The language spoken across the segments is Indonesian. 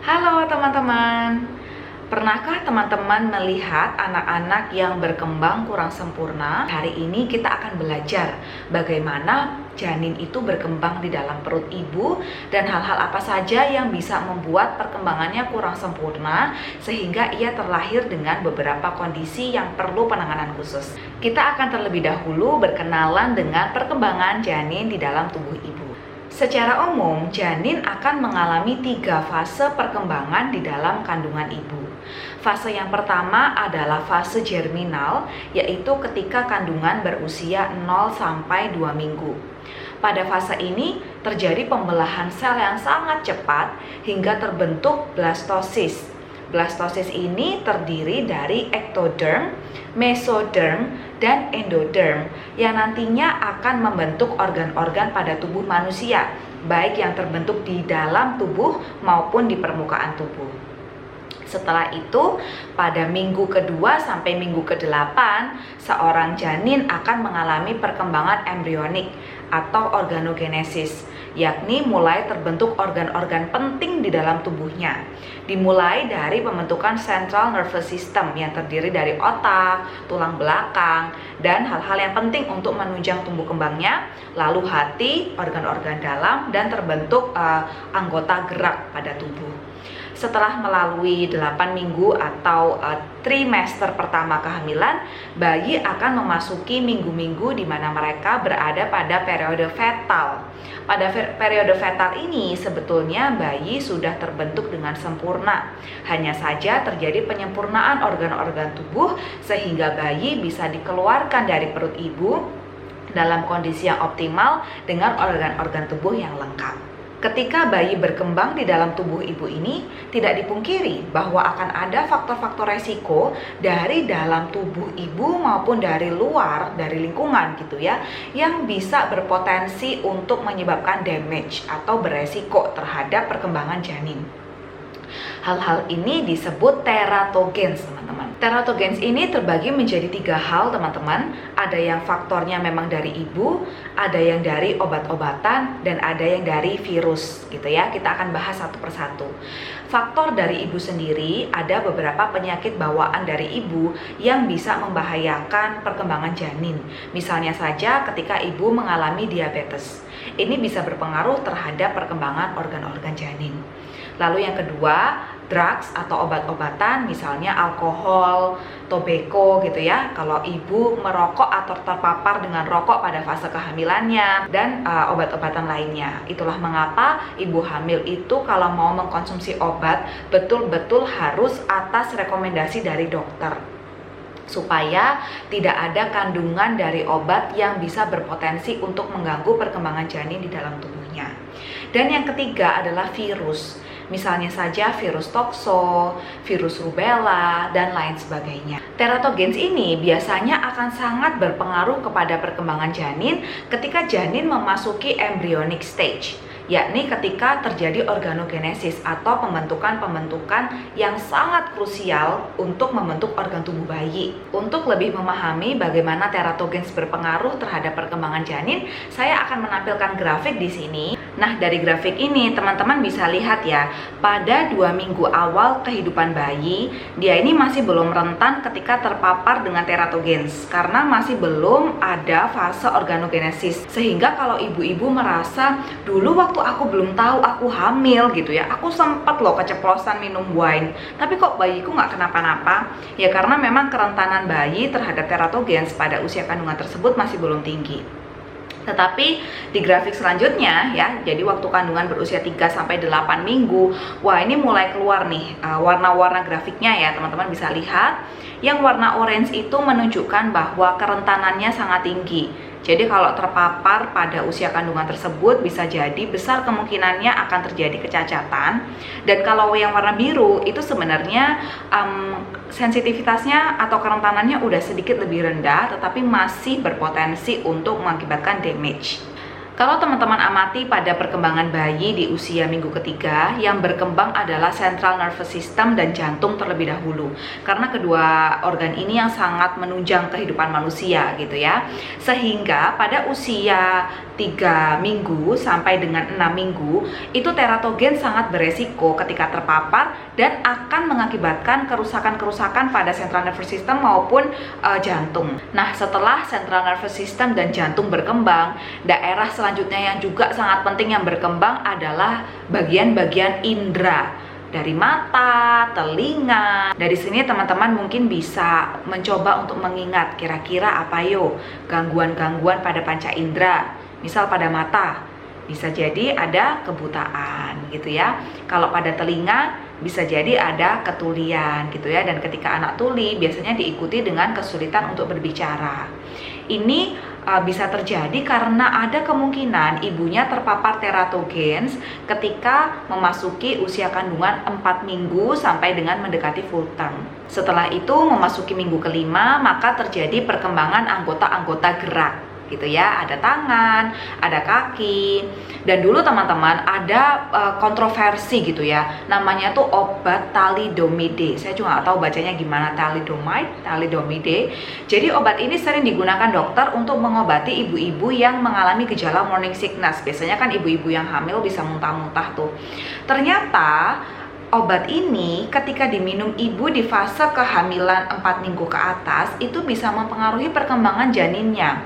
Halo teman-teman, pernahkah teman-teman melihat anak-anak yang berkembang kurang sempurna? Hari ini kita akan belajar bagaimana janin itu berkembang di dalam perut ibu dan hal-hal apa saja yang bisa membuat perkembangannya kurang sempurna sehingga ia terlahir dengan beberapa kondisi yang perlu penanganan khusus. Kita akan terlebih dahulu berkenalan dengan perkembangan janin di dalam tubuh ibu. Secara umum, janin akan mengalami 3 fase perkembangan di dalam kandungan ibu. Fase yang pertama adalah fase germinal, yaitu ketika kandungan berusia 0 sampai 2 minggu. Pada fase ini terjadi pembelahan sel yang sangat cepat hingga terbentuk blastosis. Blastosis ini terdiri dari ektoderm, mesoderm, dan endoderm yang nantinya akan membentuk organ-organ pada tubuh manusia, baik yang terbentuk di dalam tubuh maupun di permukaan tubuh. Setelah itu, pada minggu kedua sampai minggu ke-8, seorang janin akan mengalami perkembangan embrionik atau organogenesis, yakni mulai terbentuk organ-organ penting di dalam tubuhnya. Dimulai dari pembentukan central nervous system yang terdiri dari otak, tulang belakang, dan hal-hal yang penting untuk menunjang tumbuh kembangnya, lalu hati, organ-organ dalam, dan terbentuk anggota gerak pada tubuh. Setelah melalui 8 minggu atau trimester pertama kehamilan, bayi akan memasuki minggu-minggu di mana mereka berada pada periode fetal. Pada periode fetal ini sebetulnya bayi sudah terbentuk dengan sempurna. Hanya saja terjadi penyempurnaan organ-organ tubuh sehingga bayi bisa dikeluarkan dari perut ibu dalam kondisi yang optimal dengan organ-organ tubuh yang lengkap. Ketika bayi berkembang di dalam tubuh ibu ini, tidak dipungkiri bahwa akan ada faktor-faktor resiko dari dalam tubuh ibu maupun dari luar, dari lingkungan gitu ya, yang bisa berpotensi untuk menyebabkan damage atau beresiko terhadap perkembangan janin. Hal-hal ini disebut teratogens, teman-teman. Teratogens ini terbagi menjadi 3 hal, teman-teman. Ada yang faktornya memang dari ibu, ada yang dari obat-obatan, dan ada yang dari virus, gitu ya. Kita akan bahas satu persatu. Faktor dari ibu sendiri, ada beberapa penyakit bawaan dari ibu yang bisa membahayakan perkembangan janin. Misalnya saja ketika ibu mengalami diabetes. Ini bisa berpengaruh terhadap perkembangan organ-organ janin. Lalu yang kedua, drugs atau obat-obatan, misalnya alkohol, tobacco gitu ya. Kalau ibu merokok atau terpapar dengan rokok pada fase kehamilannya dan obat-obatan lainnya. Itulah mengapa ibu hamil itu kalau mau mengkonsumsi obat betul-betul harus atas rekomendasi dari dokter, supaya tidak ada kandungan dari obat yang bisa berpotensi untuk mengganggu perkembangan janin di dalam tubuhnya. Dan yang ketiga adalah virus. Misalnya saja virus tokso, virus rubella, dan lain sebagainya. Teratogens ini biasanya akan sangat berpengaruh kepada perkembangan janin ketika janin memasuki embryonic stage, yakni ketika terjadi organogenesis atau pembentukan-pembentukan yang sangat krusial untuk membentuk organ tubuh bayi. Untuk lebih memahami bagaimana teratogens berpengaruh terhadap perkembangan janin, saya akan menampilkan grafik di sini. Nah, dari grafik ini teman-teman bisa lihat ya, pada 2 minggu awal kehidupan bayi, dia ini masih belum rentan ketika terpapar dengan teratogens karena masih belum ada fase organogenesis. Sehingga kalau ibu-ibu merasa dulu waktu aku belum tahu aku hamil gitu ya, aku sempat loh keceplosan minum wine, tapi kok bayiku nggak kenapa-napa, ya karena memang kerentanan bayi terhadap teratogens pada usia kandungan tersebut masih belum tinggi. Tetapi di grafik selanjutnya ya, jadi waktu kandungan berusia 3-8 minggu, wah ini mulai keluar nih warna-warna grafiknya ya, teman-teman bisa lihat. Yang warna orange itu menunjukkan bahwa kerentanannya sangat tinggi. Jadi kalau terpapar pada usia kandungan tersebut bisa jadi besar kemungkinannya akan terjadi kecacatan. Dan kalau yang warna biru itu sebenarnya sensitivitasnya atau kerentanannya udah sedikit lebih rendah, tetapi masih berpotensi untuk mengakibatkan damage. Kalau teman-teman amati pada perkembangan bayi di usia minggu ketiga, yang berkembang adalah central nervous system dan jantung terlebih dahulu. Karena kedua organ ini yang sangat menunjang kehidupan manusia gitu ya. Sehingga pada usia 3 minggu sampai dengan 6 minggu, itu teratogen sangat beresiko ketika terpapar dan akan mengakibatkan kerusakan-kerusakan pada central nervous system maupun jantung. Nah, setelah central nervous system dan jantung berkembang, daerah selanjutnya yang juga sangat penting yang berkembang adalah bagian-bagian indera. Dari mata, telinga. Dari sini teman-teman mungkin bisa mencoba untuk mengingat kira-kira apa gangguan-gangguan pada panca indera. Misal pada mata, bisa jadi ada kebutaan gitu ya. Kalau pada telinga bisa jadi ada ketulian gitu ya. Dan ketika anak tuli biasanya diikuti dengan kesulitan untuk berbicara. Ini bisa terjadi karena ada kemungkinan ibunya terpapar teratogens ketika memasuki usia kandungan 4 minggu sampai dengan mendekati full term. Setelah itu memasuki minggu kelima, maka terjadi perkembangan anggota-anggota gerak gitu ya, ada tangan, ada kaki. Dan dulu teman-teman ada kontroversi gitu ya, namanya tuh obat thalidomide. Saya juga nggak tahu bacanya gimana, thalidomide. Jadi obat ini sering digunakan dokter untuk mengobati ibu-ibu yang mengalami gejala morning sickness. Biasanya kan ibu-ibu yang hamil bisa muntah-muntah tuh. Ternyata obat ini ketika diminum ibu di fase kehamilan 4 minggu ke atas itu bisa mempengaruhi perkembangan janinnya.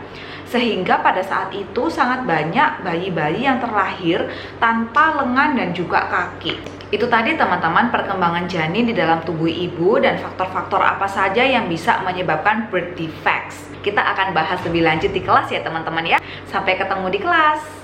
Sehingga pada saat itu sangat banyak bayi-bayi yang terlahir tanpa lengan dan juga kaki. Itu tadi teman-teman perkembangan janin di dalam tubuh ibu dan faktor-faktor apa saja yang bisa menyebabkan birth defects. Kita akan bahas lebih lanjut di kelas ya teman-teman ya. Sampai ketemu di kelas.